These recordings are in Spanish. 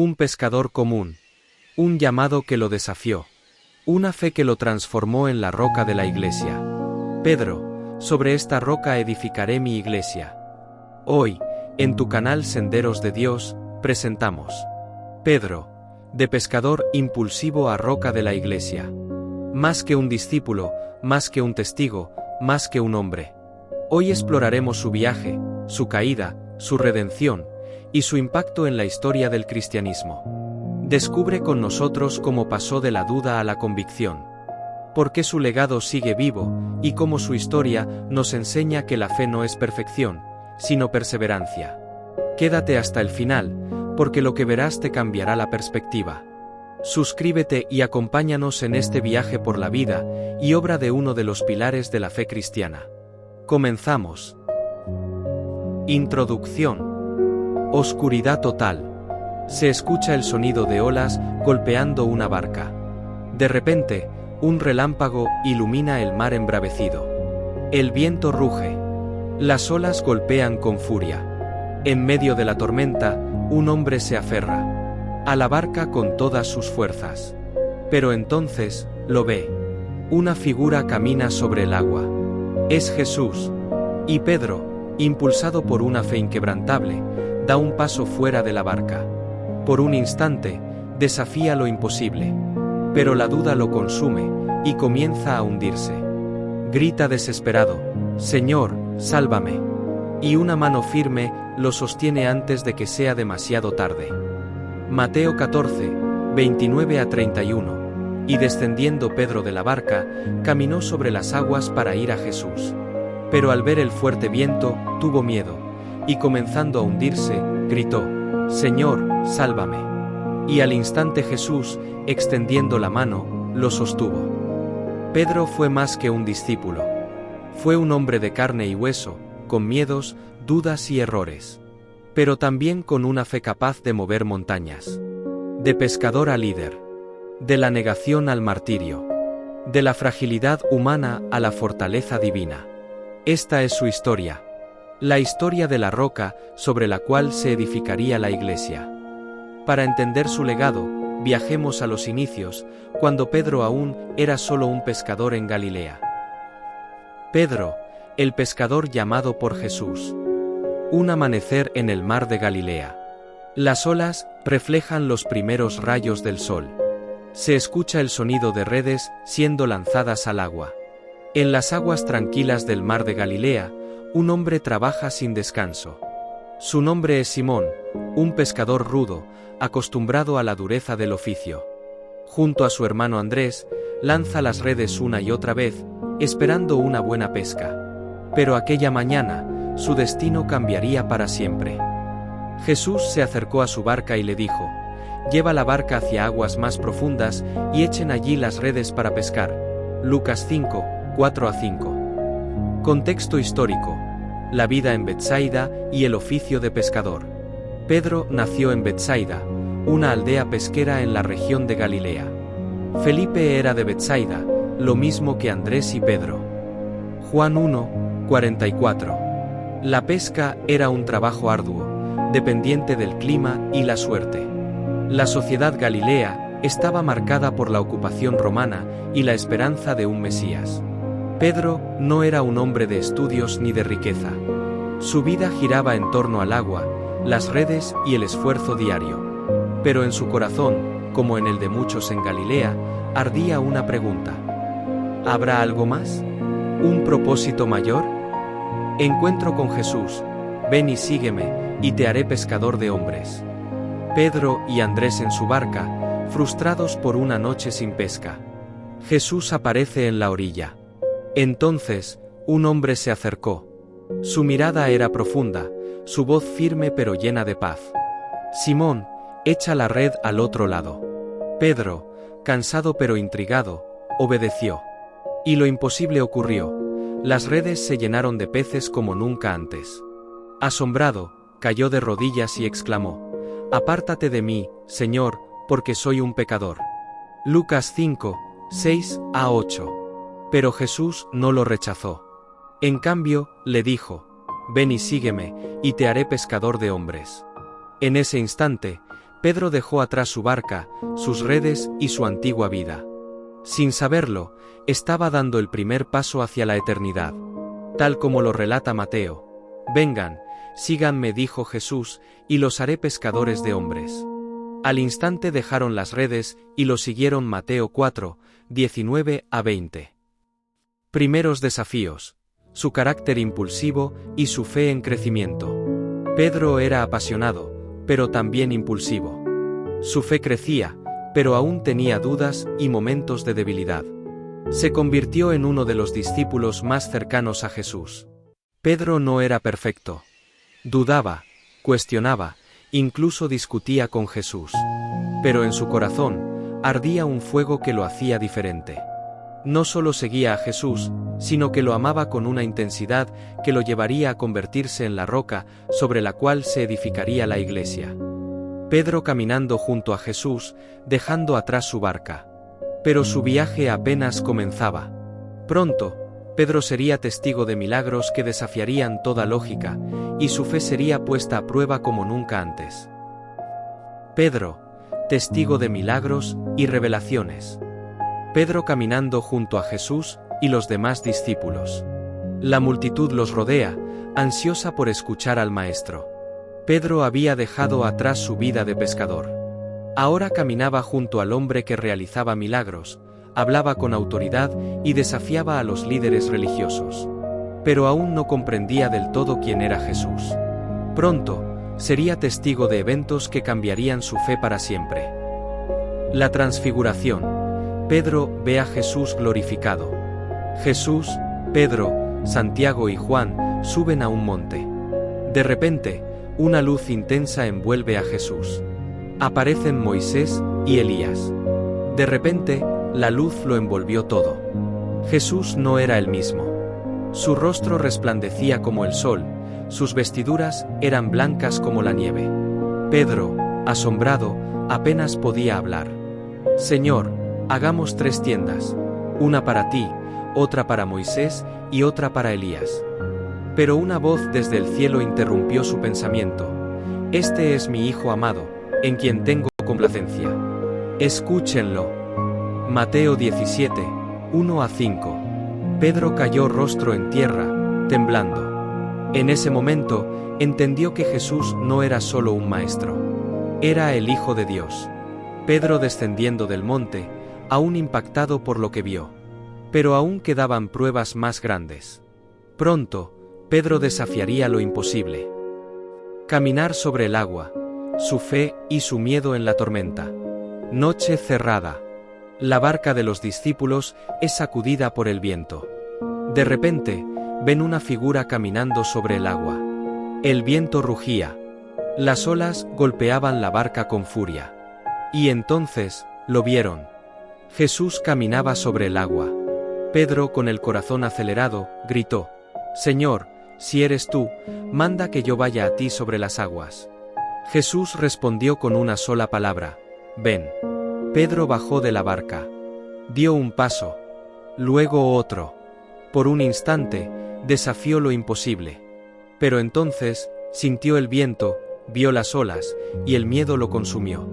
Un pescador común. Un llamado que lo desafió. Una fe que lo transformó en la roca de la iglesia. Pedro, sobre esta roca edificaré mi iglesia. Hoy, en tu canal Senderos de Dios, presentamos Pedro, de pescador impulsivo a roca de la iglesia. Más que un discípulo, más que un testigo, más que un hombre. Hoy exploraremos su viaje, su caída, su redención, y su impacto en la historia del cristianismo. Descubre con nosotros cómo pasó de la duda a la convicción. Por qué su legado sigue vivo, y cómo su historia nos enseña que la fe no es perfección, sino perseverancia. Quédate hasta el final, porque lo que verás te cambiará la perspectiva. Suscríbete y acompáñanos en este viaje por la vida y obra de uno de los pilares de la fe cristiana. Comenzamos. Introducción. Oscuridad total. Se escucha el sonido de olas golpeando una barca. De repente, un relámpago ilumina el mar embravecido. El viento ruge. Las olas golpean con furia. En medio de la tormenta, un hombre se aferra a la barca con todas sus fuerzas. Pero entonces, lo ve. Una figura camina sobre el agua. Es Jesús. Y Pedro, impulsado por una fe inquebrantable, da un paso fuera de la barca. Por un instante, desafía lo imposible. Pero la duda lo consume, y comienza a hundirse. Grita desesperado: «Señor, sálvame». Y una mano firme lo sostiene antes de que sea demasiado tarde. Mateo 14, 29 a 31. Y descendiendo Pedro de la barca, caminó sobre las aguas para ir a Jesús. Pero al ver el fuerte viento, tuvo miedo, y comenzando a hundirse, gritó: «Señor, sálvame». Y al instante Jesús, extendiendo la mano, lo sostuvo. Pedro fue más que un discípulo. Fue un hombre de carne y hueso, con miedos, dudas y errores. Pero también con una fe capaz de mover montañas. De pescador a líder. De la negación al martirio. De la fragilidad humana a la fortaleza divina. Esta es su historia. La historia de la roca sobre la cual se edificaría la iglesia. Para entender su legado, viajemos a los inicios, cuando Pedro aún era solo un pescador en Galilea. Pedro, el pescador llamado por Jesús. Un amanecer en el mar de Galilea. Las olas reflejan los primeros rayos del sol. Se escucha el sonido de redes siendo lanzadas al agua. En las aguas tranquilas del mar de Galilea, un hombre trabaja sin descanso. Su nombre es Simón, un pescador rudo, acostumbrado a la dureza del oficio. Junto a su hermano Andrés, lanza las redes una y otra vez, esperando una buena pesca. Pero aquella mañana, su destino cambiaría para siempre. Jesús se acercó a su barca y le dijo: «Lleva la barca hacia aguas más profundas y echen allí las redes para pescar». Lucas 5, 4 a 5. Contexto histórico. La vida en Betsaida y el oficio de pescador. Pedro nació en Betsaida, una aldea pesquera en la región de Galilea. Felipe era de Betsaida, lo mismo que Andrés y Pedro. Juan 1, 44. La pesca era un trabajo arduo, dependiente del clima y la suerte. La sociedad galilea estaba marcada por la ocupación romana y la esperanza de un Mesías. Pedro no era un hombre de estudios ni de riqueza. Su vida giraba en torno al agua, las redes y el esfuerzo diario. Pero en su corazón, como en el de muchos en Galilea, ardía una pregunta. ¿Habrá algo más? ¿Un propósito mayor? Encuentro con Jesús. Ven y sígueme, y te haré pescador de hombres. Pedro y Andrés en su barca, frustrados por una noche sin pesca. Jesús aparece en la orilla. Entonces, un hombre se acercó. Su mirada era profunda, su voz firme pero llena de paz. «Simón, echa la red al otro lado». Pedro, cansado pero intrigado, obedeció. Y lo imposible ocurrió. Las redes se llenaron de peces como nunca antes. Asombrado, cayó de rodillas y exclamó: «Apártate de mí, Señor, porque soy un pecador». Lucas 5, 6 a 8. Pero Jesús no lo rechazó. En cambio, le dijo: «Ven y sígueme, y te haré pescador de hombres». En ese instante, Pedro dejó atrás su barca, sus redes y su antigua vida. Sin saberlo, estaba dando el primer paso hacia la eternidad. Tal como lo relata Mateo. Vengan, síganme, dijo Jesús, y los haré pescadores de hombres. Al instante dejaron las redes y lo siguieron. Mateo 4, 19 a 20. Primeros desafíos. Su carácter impulsivo y su fe en crecimiento. Pedro era apasionado, pero también impulsivo. Su fe crecía, pero aún tenía dudas y momentos de debilidad. Se convirtió en uno de los discípulos más cercanos a Jesús. Pedro no era perfecto. Dudaba, cuestionaba, incluso discutía con Jesús. Pero en su corazón ardía un fuego que lo hacía diferente. No solo seguía a Jesús, sino que lo amaba con una intensidad que lo llevaría a convertirse en la roca sobre la cual se edificaría la iglesia. Pedro caminando junto a Jesús, dejando atrás su barca. Pero su viaje apenas comenzaba. Pronto, Pedro sería testigo de milagros que desafiarían toda lógica, y su fe sería puesta a prueba como nunca antes. Pedro, testigo de milagros y revelaciones. Pedro caminando junto a Jesús y los demás discípulos. La multitud los rodea, ansiosa por escuchar al Maestro. Pedro había dejado atrás su vida de pescador. Ahora caminaba junto al hombre que realizaba milagros, hablaba con autoridad y desafiaba a los líderes religiosos. Pero aún no comprendía del todo quién era Jesús. Pronto, sería testigo de eventos que cambiarían su fe para siempre. La transfiguración. Pedro ve a Jesús glorificado. Jesús, Pedro, Santiago y Juan suben a un monte. De repente, una luz intensa envuelve a Jesús. Aparecen Moisés y Elías. De repente, la luz lo envolvió todo. Jesús no era el mismo. Su rostro resplandecía como el sol, sus vestiduras eran blancas como la nieve. Pedro, asombrado, apenas podía hablar. Señor, hagamos 3 tiendas, una para ti, otra para Moisés y otra para Elías. Pero una voz desde el cielo interrumpió su pensamiento. Este es mi Hijo amado, en quien tengo complacencia. Escúchenlo. Mateo 17, 1 a 5. Pedro cayó rostro en tierra, temblando. En ese momento, entendió que Jesús no era solo un maestro. Era el Hijo de Dios. Pedro descendiendo del monte, aún impactado por lo que vio. Pero aún quedaban pruebas más grandes. Pronto, Pedro desafiaría lo imposible. Caminar sobre el agua, su fe y su miedo en la tormenta. Noche cerrada. La barca de los discípulos es sacudida por el viento. De repente, ven una figura caminando sobre el agua. El viento rugía. Las olas golpeaban la barca con furia. Y entonces, lo vieron. Jesús caminaba sobre el agua. Pedro, con el corazón acelerado, gritó: Señor, si eres tú, manda que yo vaya a ti sobre las aguas. Jesús respondió con una sola palabra: ven. Pedro bajó de la barca. Dio un paso. Luego otro. Por un instante, desafió lo imposible. Pero entonces, sintió el viento, vio las olas, y el miedo lo consumió.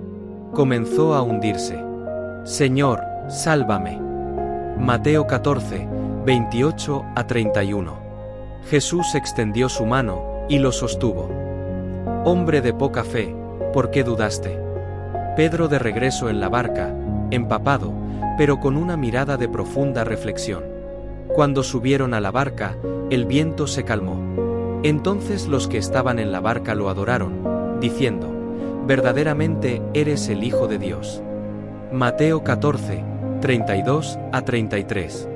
Comenzó a hundirse. Señor, sálvame. Mateo 14, 28 a 31. Jesús extendió su mano, y lo sostuvo. Hombre de poca fe, ¿por qué dudaste? Pedro de regreso en la barca, empapado, pero con una mirada de profunda reflexión. Cuando subieron a la barca, el viento se calmó. Entonces los que estaban en la barca lo adoraron, diciendo: verdaderamente eres el Hijo de Dios. Mateo 14, 32 a 33.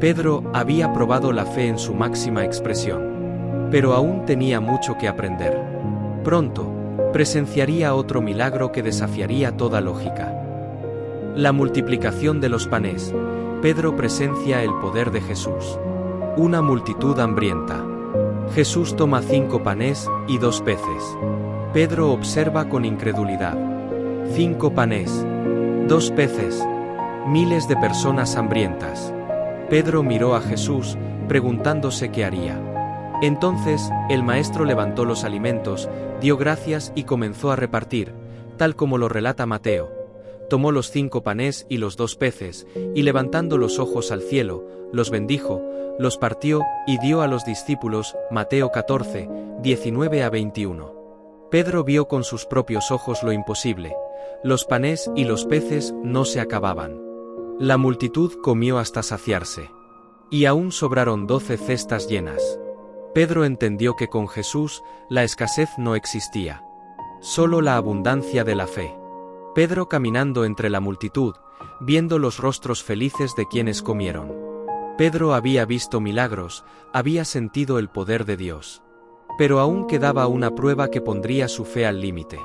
Pedro había probado la fe en su máxima expresión. Pero aún tenía mucho que aprender. Pronto, presenciaría otro milagro que desafiaría toda lógica. La multiplicación de los panes. Pedro presencia el poder de Jesús. Una multitud hambrienta. Jesús toma 5 panes y 2 peces. Pedro observa con incredulidad. 5 panes. 2 peces. Miles de personas hambrientas. Pedro miró a Jesús, preguntándose qué haría. Entonces, el maestro levantó los alimentos, dio gracias y comenzó a repartir, tal como lo relata Mateo. Tomó los 5 panes y los 2 peces, y levantando los ojos al cielo, los bendijo, los partió, y dio a los discípulos. Mateo 14, 19 a 21. Pedro vio con sus propios ojos lo imposible. Los panes y los peces no se acababan. La multitud comió hasta saciarse. Y aún sobraron 12 cestas llenas. Pedro entendió que con Jesús la escasez no existía. Solo la abundancia de la fe. Pedro caminando entre la multitud, viendo los rostros felices de quienes comieron. Pedro había visto milagros, había sentido el poder de Dios. Pero aún quedaba una prueba que pondría su fe al límite.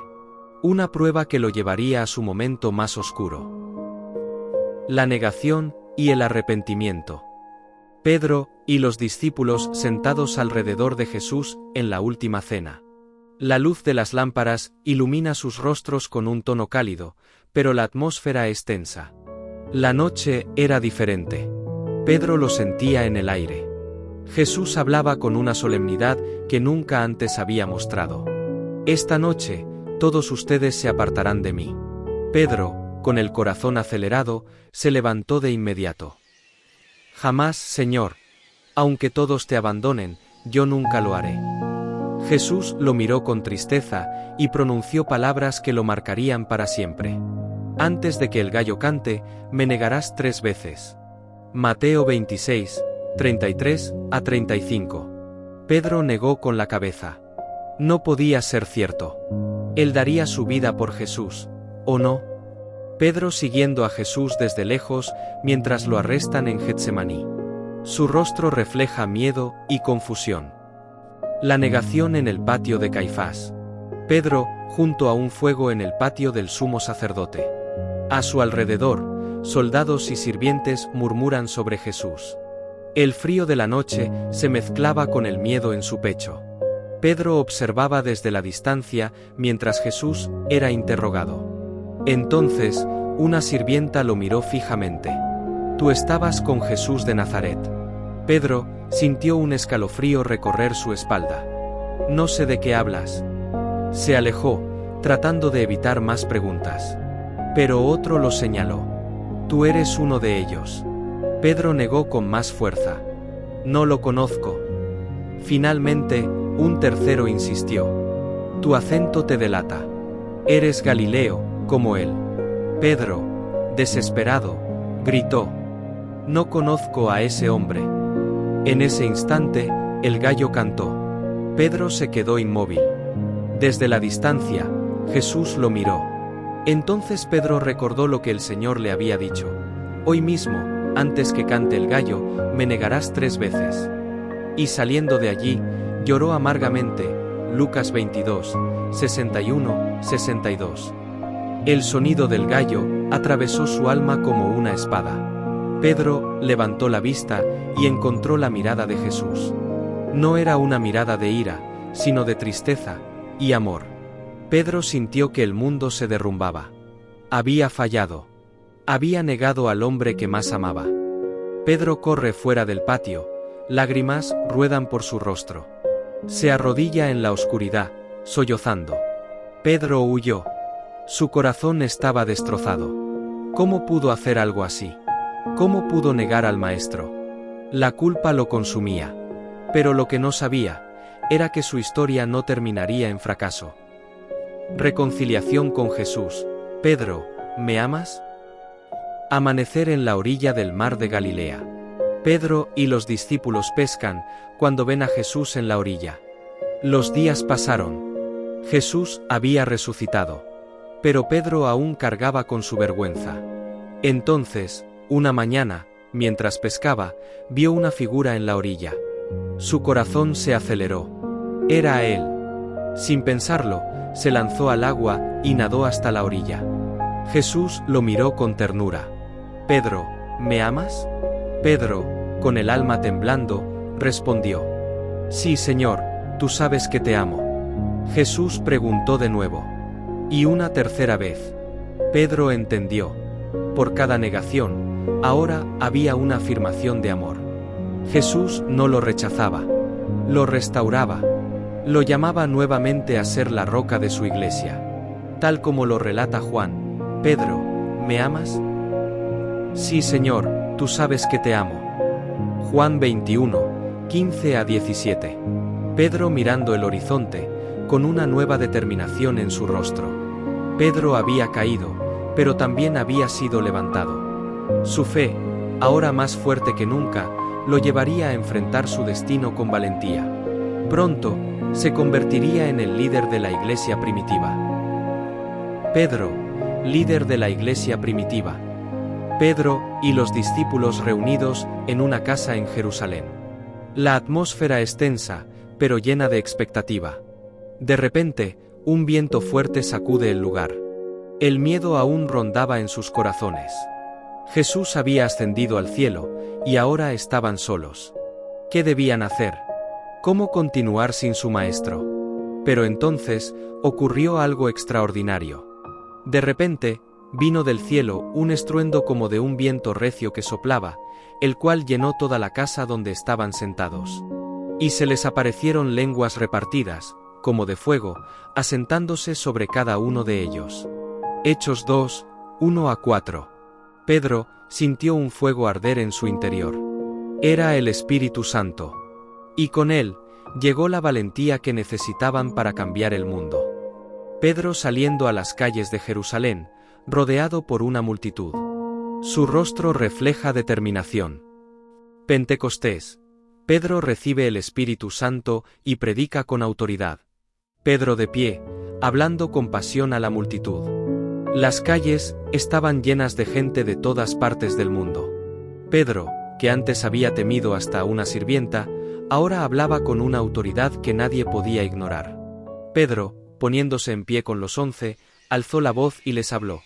Una prueba que lo llevaría a su momento más oscuro. La negación y el arrepentimiento. Pedro y los discípulos sentados alrededor de Jesús en la última cena. La luz de las lámparas ilumina sus rostros con un tono cálido, pero la atmósfera es tensa. La noche era diferente. Pedro lo sentía en el aire. Jesús hablaba con una solemnidad que nunca antes había mostrado. Esta noche, todos ustedes se apartarán de mí. Pedro, con el corazón acelerado, se levantó de inmediato. Jamás, Señor. Aunque todos te abandonen, yo nunca lo haré. Jesús lo miró con tristeza y pronunció palabras que lo marcarían para siempre. Antes de que el gallo cante, me negarás 3 veces. Mateo 26, 33 a 35. Pedro negó con la cabeza. No podía ser cierto. Él daría su vida por Jesús, ¿o no? Pedro siguiendo a Jesús desde lejos mientras lo arrestan en Getsemaní. Su rostro refleja miedo y confusión. La negación en el patio de Caifás. Pedro, junto a un fuego en el patio del sumo sacerdote. A su alrededor, soldados y sirvientes murmuran sobre Jesús. El frío de la noche se mezclaba con el miedo en su pecho. Pedro observaba desde la distancia mientras Jesús era interrogado. Entonces, una sirvienta lo miró fijamente. Tú estabas con Jesús de Nazaret. Pedro sintió un escalofrío recorrer su espalda. No sé de qué hablas. Se alejó, tratando de evitar más preguntas. Pero otro lo señaló. Tú eres uno de ellos. Pedro negó con más fuerza. No lo conozco. Finalmente, un tercero insistió. Tu acento te delata. Eres Galileo, como él. Pedro, desesperado, gritó. No conozco a ese hombre. En ese instante, el gallo cantó. Pedro se quedó inmóvil. Desde la distancia, Jesús lo miró. Entonces Pedro recordó lo que el Señor le había dicho. Hoy mismo, antes que cante el gallo, me negarás 3 veces. Y saliendo de allí, lloró amargamente. Lucas 22, 61, 62. El sonido del gallo atravesó su alma como una espada. Pedro levantó la vista y encontró la mirada de Jesús. No era una mirada de ira, sino de tristeza y amor. Pedro sintió que el mundo se derrumbaba. Había fallado. Había negado al hombre que más amaba. Pedro corre fuera del patio, lágrimas ruedan por su rostro. Se arrodilla en la oscuridad, sollozando. Pedro huyó. Su corazón estaba destrozado. ¿Cómo pudo hacer algo así? ¿Cómo pudo negar al Maestro? La culpa lo consumía. Pero lo que no sabía era que su historia no terminaría en fracaso. Reconciliación con Jesús. Pedro, ¿me amas? Amanecer en la orilla del mar de Galilea. Pedro y los discípulos pescan cuando ven a Jesús en la orilla. Los días pasaron. Jesús había resucitado. Pero Pedro aún cargaba con su vergüenza. Entonces, una mañana, mientras pescaba, vio una figura en la orilla. Su corazón se aceleró. Era él. Sin pensarlo, se lanzó al agua y nadó hasta la orilla. Jesús lo miró con ternura. Pedro, ¿me amas? Pedro, con el alma temblando, respondió. Sí, Señor, tú sabes que te amo. Jesús preguntó de nuevo. Y una tercera vez. Pedro entendió. Por cada negación, ahora había una afirmación de amor. Jesús no lo rechazaba. Lo restauraba. Lo llamaba nuevamente a ser la roca de su iglesia. tal como lo relata Juan: Pedro, ¿me amas? Sí, Señor, tú sabes que te amo. Juan 21, 15-17. Pedro mirando el horizonte, con una nueva determinación en su rostro. Pedro había caído, pero también había sido levantado. Su fe, ahora más fuerte que nunca, lo llevaría a enfrentar su destino con valentía. Pronto, se convertiría en el líder de la iglesia primitiva. Pedro, líder de la iglesia primitiva. Pedro y los discípulos reunidos en una casa en Jerusalén. La atmósfera es tensa, pero llena de expectativa. De repente, un viento fuerte sacude el lugar. El miedo aún rondaba en sus corazones. Jesús había ascendido al cielo, y ahora estaban solos. ¿Qué debían hacer? ¿Cómo continuar sin su maestro? Pero entonces, ocurrió algo extraordinario. De repente, vino del cielo un estruendo como de un viento recio que soplaba, el cual llenó toda la casa donde estaban sentados. Y se les aparecieron lenguas repartidas, como de fuego, asentándose sobre cada uno de ellos. Hechos 2, 1-4. Pedro sintió un fuego arder en su interior. Era el Espíritu Santo. Y con él, llegó la valentía que necesitaban para cambiar el mundo. Pedro saliendo a las calles de Jerusalén, rodeado por una multitud. Su rostro refleja determinación. Pentecostés. Pedro recibe el Espíritu Santo y predica con autoridad. Pedro de pie, hablando con pasión a la multitud. Las calles estaban llenas de gente de todas partes del mundo. Pedro, que antes había temido hasta una sirvienta, ahora hablaba con una autoridad que nadie podía ignorar. Pedro, poniéndose en pie con los 11, alzó la voz y les habló: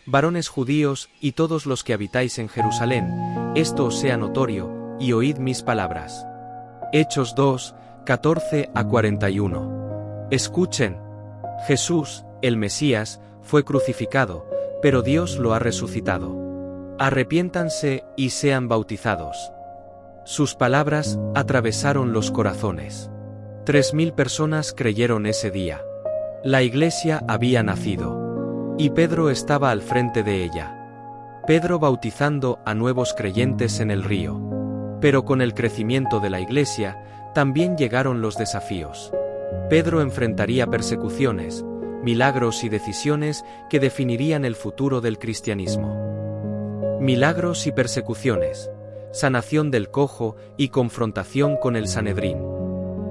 Varones judíos y todos los que habitáis en Jerusalén, esto os sea notorio, y oíd mis palabras. Hechos 2, 14-41. Escuchen. Jesús, el Mesías, fue crucificado, pero Dios lo ha resucitado. Arrepiéntanse y sean bautizados. Sus palabras atravesaron los corazones. 3000 personas creyeron ese día. La iglesia había nacido. Y Pedro estaba al frente de ella. Pedro bautizando a nuevos creyentes en el río. Pero con el crecimiento de la iglesia, también llegaron los desafíos. Pedro enfrentaría persecuciones, milagros y decisiones que definirían el futuro del cristianismo. Milagros y persecuciones, sanación del cojo y confrontación con el Sanedrín.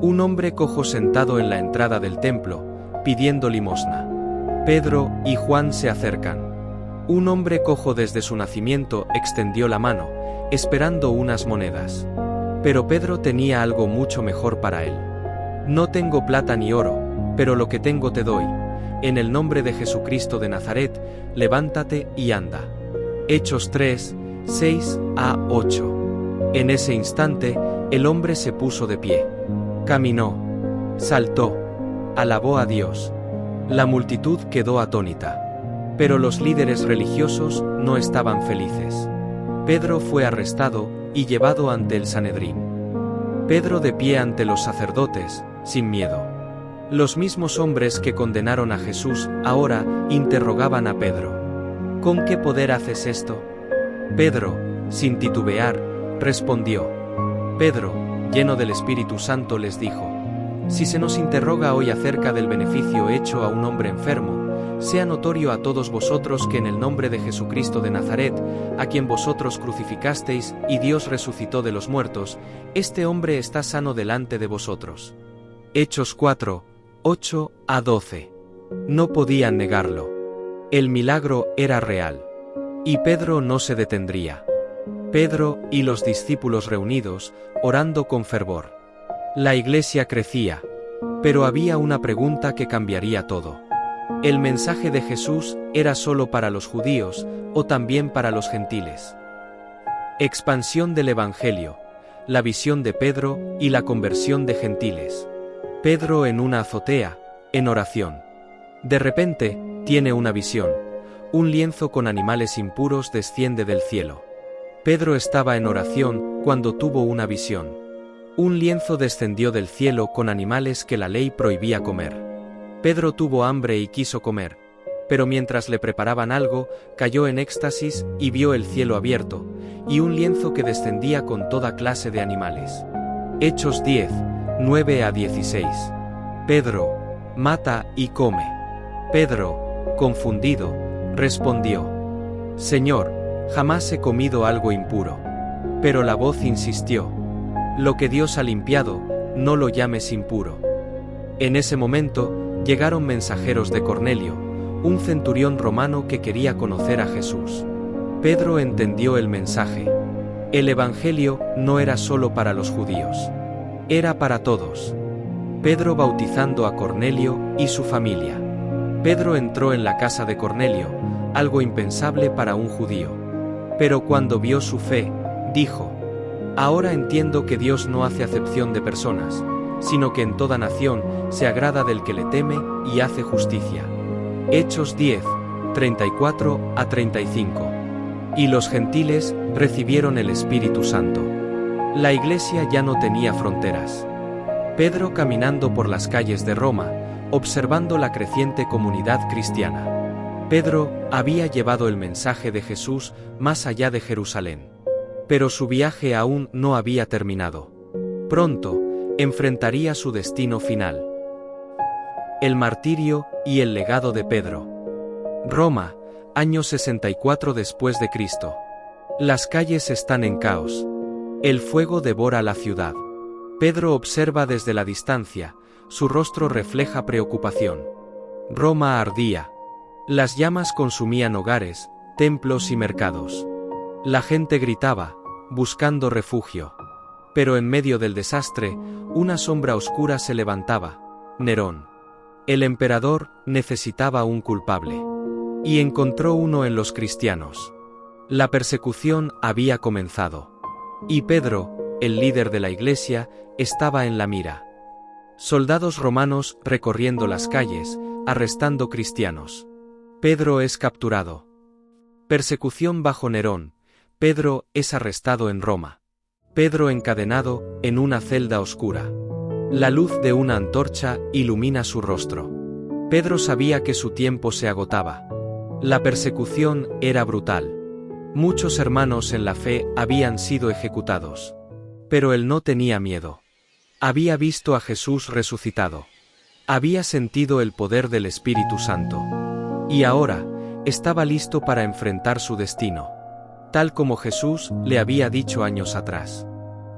Un hombre cojo sentado en la entrada del templo, pidiendo limosna. Pedro y Juan se acercan. Un hombre cojo desde su nacimiento extendió la mano, esperando unas monedas. Pero Pedro tenía algo mucho mejor para él. No tengo plata ni oro, pero lo que tengo te doy. En el nombre de Jesucristo de Nazaret, levántate y anda. Hechos 3, 6-8. En ese instante, el hombre se puso de pie. Caminó. Saltó. Alabó a Dios. La multitud quedó atónita. Pero los líderes religiosos no estaban felices. Pedro fue arrestado y llevado ante el Sanedrín. Pedro de pie ante los sacerdotes, sin miedo. Los mismos hombres que condenaron a Jesús ahora interrogaban a Pedro. ¿Con qué poder haces esto? Pedro, sin titubear, respondió. Pedro, lleno del Espíritu Santo, les dijo: Si se nos interroga hoy acerca del beneficio hecho a un hombre enfermo, sea notorio a todos vosotros que en el nombre de Jesucristo de Nazaret, a quien vosotros crucificasteis y Dios resucitó de los muertos, este hombre está sano delante de vosotros. Hechos 4, 8-12. No podían negarlo. El milagro era real. Y Pedro no se detendría. Pedro y los discípulos reunidos, orando con fervor. La iglesia crecía. Pero había una pregunta que cambiaría todo. ¿El mensaje de Jesús era solo para los judíos o también para los gentiles? Expansión del Evangelio, la visión de Pedro y la conversión de gentiles. Pedro en una azotea, en oración. De repente, tiene una visión. Un lienzo con animales impuros desciende del cielo. Pedro estaba en oración cuando tuvo una visión. Un lienzo descendió del cielo con animales que la ley prohibía comer. Pedro tuvo hambre y quiso comer. pero mientras le preparaban algo, cayó en éxtasis y vio el cielo abierto, y un lienzo que descendía con toda clase de animales. Hechos 10, 9-16. Pedro, mata y come. Pedro, confundido, respondió: Señor, jamás he comido algo impuro. Pero la voz insistió: Lo que Dios ha limpiado, no lo llames impuro. En ese momento, llegaron mensajeros de Cornelio, un centurión romano que quería conocer a Jesús. Pedro entendió el mensaje. El Evangelio no era solo para los judíos. Era para todos. Pedro bautizando a Cornelio y su familia. Pedro entró en la casa de Cornelio, algo impensable para un judío. Pero cuando vio su fe, dijo: Ahora entiendo que Dios no hace acepción de personas, sino que en toda nación se agrada del que le teme y hace justicia. Hechos 10, 34-35. Y los gentiles recibieron el Espíritu Santo. La iglesia ya no tenía fronteras. Pedro caminando por las calles de Roma, observando la creciente comunidad cristiana. Pedro había llevado el mensaje de Jesús más allá de Jerusalén. Pero su viaje aún no había terminado. Pronto, enfrentaría su destino final. El martirio y el legado de Pedro. Roma, año 64 después de Cristo. Las calles están en caos. El fuego devora la ciudad. Pedro observa desde la distancia, su rostro refleja preocupación. Roma ardía. Las llamas consumían hogares, templos y mercados. La gente gritaba, buscando refugio. Pero en medio del desastre, una sombra oscura se levantaba: Nerón. El emperador necesitaba un culpable. Y encontró uno en los cristianos. La persecución había comenzado. Y Pedro, el líder de la iglesia, estaba en la mira. Soldados romanos recorriendo las calles, arrestando cristianos. Pedro es capturado. Persecución bajo Nerón. Pedro es arrestado en Roma. Pedro encadenado en una celda oscura. La luz de una antorcha ilumina su rostro. Pedro sabía que su tiempo se agotaba. La persecución era brutal. Muchos hermanos en la fe habían sido ejecutados. Pero él no tenía miedo. Había visto a Jesús resucitado. Había sentido el poder del Espíritu Santo. Y ahora, estaba listo para enfrentar su destino. Tal como Jesús le había dicho años atrás.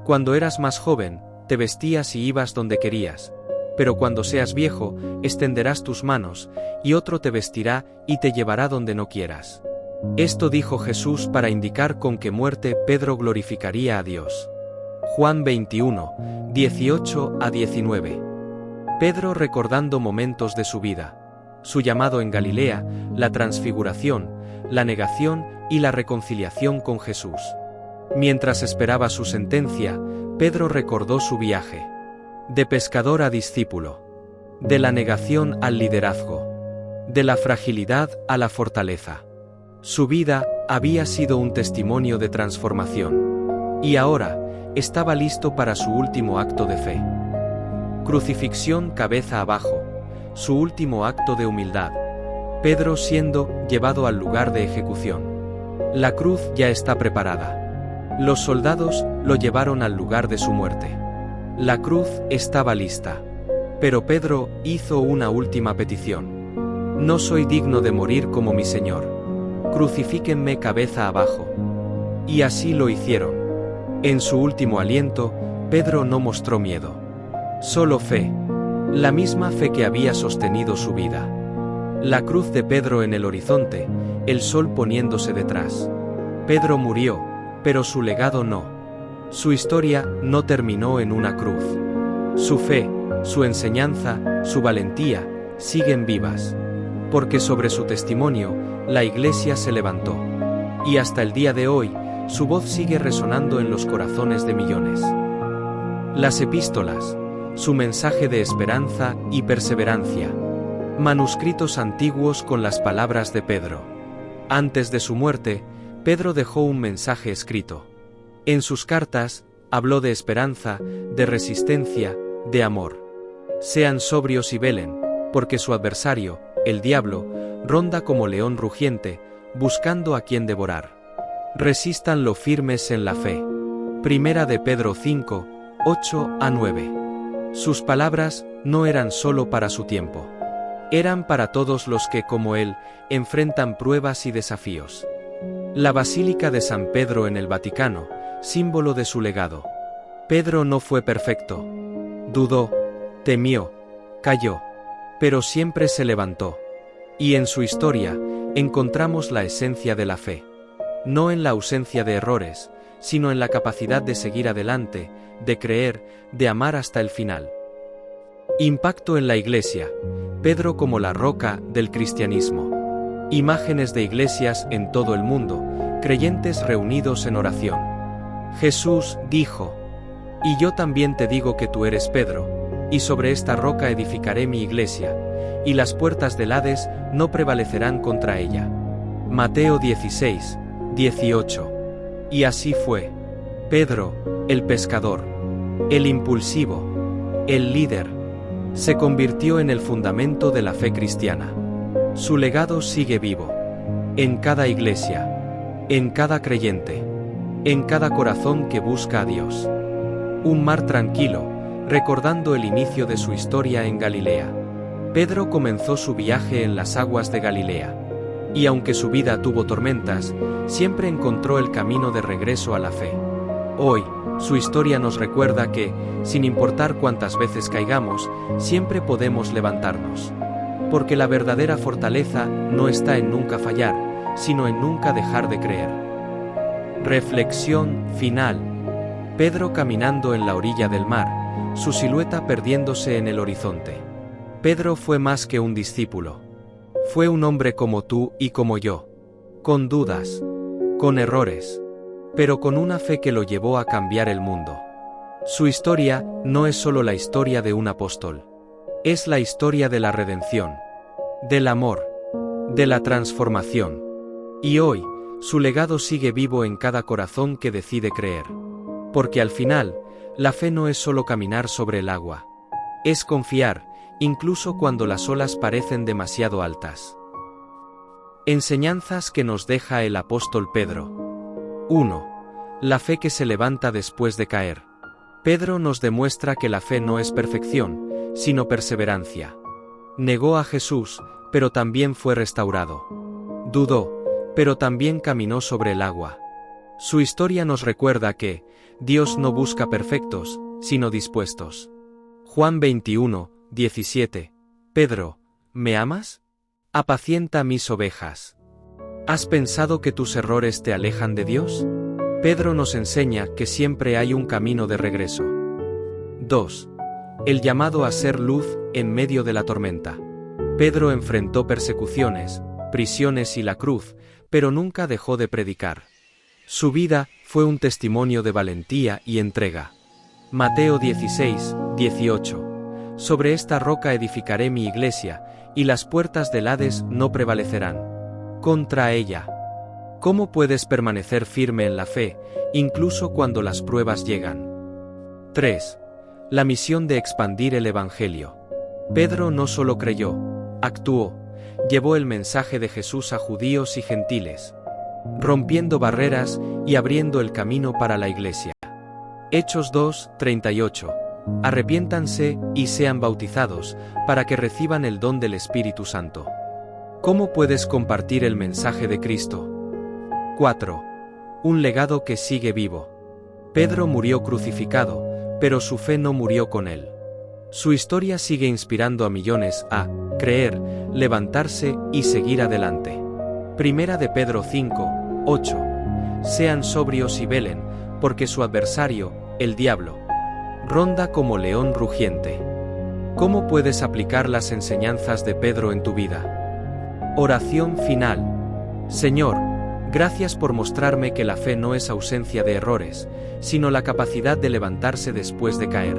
Cuando eras más joven, te vestías y ibas donde querías. Pero cuando seas viejo, extenderás tus manos, y otro te vestirá y te llevará donde no quieras. Esto dijo Jesús para indicar con qué muerte Pedro glorificaría a Dios. Juan 21, 18-19. Pedro recordando momentos de su vida. Su llamado en Galilea, la transfiguración, la negación y la reconciliación con Jesús. Mientras esperaba su sentencia, Pedro recordó su viaje. De pescador a discípulo. De la negación al liderazgo. De la fragilidad a la fortaleza. Su vida había sido un testimonio de transformación. Y ahora, estaba listo para su último acto de fe. Crucifixión cabeza abajo. Su último acto de humildad. Pedro siendo llevado al lugar de ejecución. La cruz ya está preparada. Los soldados lo llevaron al lugar de su muerte. La cruz estaba lista. Pero Pedro hizo una última petición. No soy digno de morir como mi Señor. Crucifíquenme cabeza abajo. Y así lo hicieron. En su último aliento, Pedro no mostró miedo. Solo fe. La misma fe que había sostenido su vida. La cruz de Pedro en el horizonte, el sol poniéndose detrás. Pedro murió, pero su legado no. Su historia no terminó en una cruz. Su fe, su enseñanza, su valentía, siguen vivas. Porque sobre su testimonio, la iglesia se levantó. Y hasta el día de hoy, su voz sigue resonando en los corazones de millones. Las epístolas, su mensaje de esperanza y perseverancia. Manuscritos antiguos con las palabras de Pedro. Antes de su muerte, Pedro dejó un mensaje escrito. En sus cartas, habló de esperanza, de resistencia, de amor. Sean sobrios y velen, porque su adversario, el diablo, ronda como león rugiente, buscando a quien devorar. Resístanlo firmes en la fe. Primera de Pedro 5, 8-9. Sus palabras no eran solo para su tiempo. Eran para todos los que, como él, enfrentan pruebas y desafíos. La Basílica de San Pedro en el Vaticano, símbolo de su legado. Pedro no fue perfecto. Dudó, temió, cayó, pero siempre se levantó. Y en su historia, encontramos la esencia de la fe. No en la ausencia de errores, sino en la capacidad de seguir adelante, de creer, de amar hasta el final. Impacto en la Iglesia. Pedro como la roca del cristianismo. Imágenes de iglesias en todo el mundo, creyentes reunidos en oración. Jesús dijo: «Y yo también te digo que tú eres Pedro, y sobre esta roca edificaré mi iglesia, y las puertas del Hades no prevalecerán contra ella». Mateo 16, 18. Y así fue. Pedro, el pescador, el impulsivo, el líder, se convirtió en el fundamento de la fe cristiana. Su legado sigue vivo. En cada iglesia, en cada creyente, en cada corazón que busca a Dios. Un mar tranquilo, recordando el inicio de su historia en Galilea. Pedro comenzó su viaje en las aguas de Galilea. Y aunque su vida tuvo tormentas, siempre encontró el camino de regreso a la fe. Hoy, su historia nos recuerda que, sin importar cuántas veces caigamos, siempre podemos levantarnos. Porque la verdadera fortaleza no está en nunca fallar, sino en nunca dejar de creer. Reflexión final. Pedro caminando en la orilla del mar, su silueta perdiéndose en el horizonte. Pedro fue más que un discípulo. Fue un hombre como tú y como yo. Con dudas, con errores, pero con una fe que lo llevó a cambiar el mundo. Su historia no es solo la historia de un apóstol. Es la historia de la redención, del amor, de la transformación. Y hoy, su legado sigue vivo en cada corazón que decide creer. Porque al final, la fe no es solo caminar sobre el agua. Es confiar, incluso cuando las olas parecen demasiado altas. Enseñanzas que nos deja el apóstol Pedro. 1. La fe que se levanta después de caer. Pedro nos demuestra que la fe no es perfección, sino perseverancia. Negó a Jesús, pero también fue restaurado. Dudó, pero también caminó sobre el agua. Su historia nos recuerda que Dios no busca perfectos, sino dispuestos. Juan 21, 17. Pedro, ¿me amas? Apacienta mis ovejas. ¿Has pensado que tus errores te alejan de Dios? Pedro nos enseña que siempre hay un camino de regreso. 2. El llamado a ser luz en medio de la tormenta. Pedro enfrentó persecuciones, prisiones y la cruz, pero nunca dejó de predicar. Su vida fue un testimonio de valentía y entrega. Mateo 16, 18. Sobre esta roca edificaré mi iglesia, y las puertas del Hades no prevalecerán contra ella. ¿Cómo puedes permanecer firme en la fe, incluso cuando las pruebas llegan? 3. La misión de expandir el Evangelio. Pedro no solo creyó, actuó, llevó el mensaje de Jesús a judíos y gentiles, rompiendo barreras y abriendo el camino para la iglesia. Hechos 2, 38. Arrepiéntanse y sean bautizados, para que reciban el don del Espíritu Santo. ¿Cómo puedes compartir el mensaje de Cristo? 4. Un legado que sigue vivo. Pedro murió crucificado, pero su fe no murió con él. Su historia sigue inspirando a millones a creer, levantarse y seguir adelante. Primera de Pedro 5, 8. Sean sobrios y velen, porque su adversario, el diablo, ronda como león rugiente. ¿Cómo puedes aplicar las enseñanzas de Pedro en tu vida? Oración final. Señor, gracias por mostrarme que la fe no es ausencia de errores, sino la capacidad de levantarse después de caer.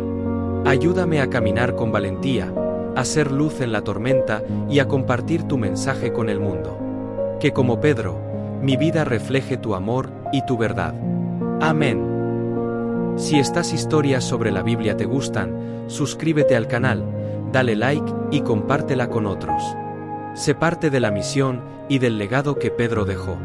Ayúdame a caminar con valentía, a ser luz en la tormenta y a compartir tu mensaje con el mundo. Que como Pedro, mi vida refleje tu amor y tu verdad. Amén. Si estas historias sobre la Biblia te gustan, suscríbete al canal, dale like y compártela con otros. Se parte de la misión y del legado que Pedro dejó.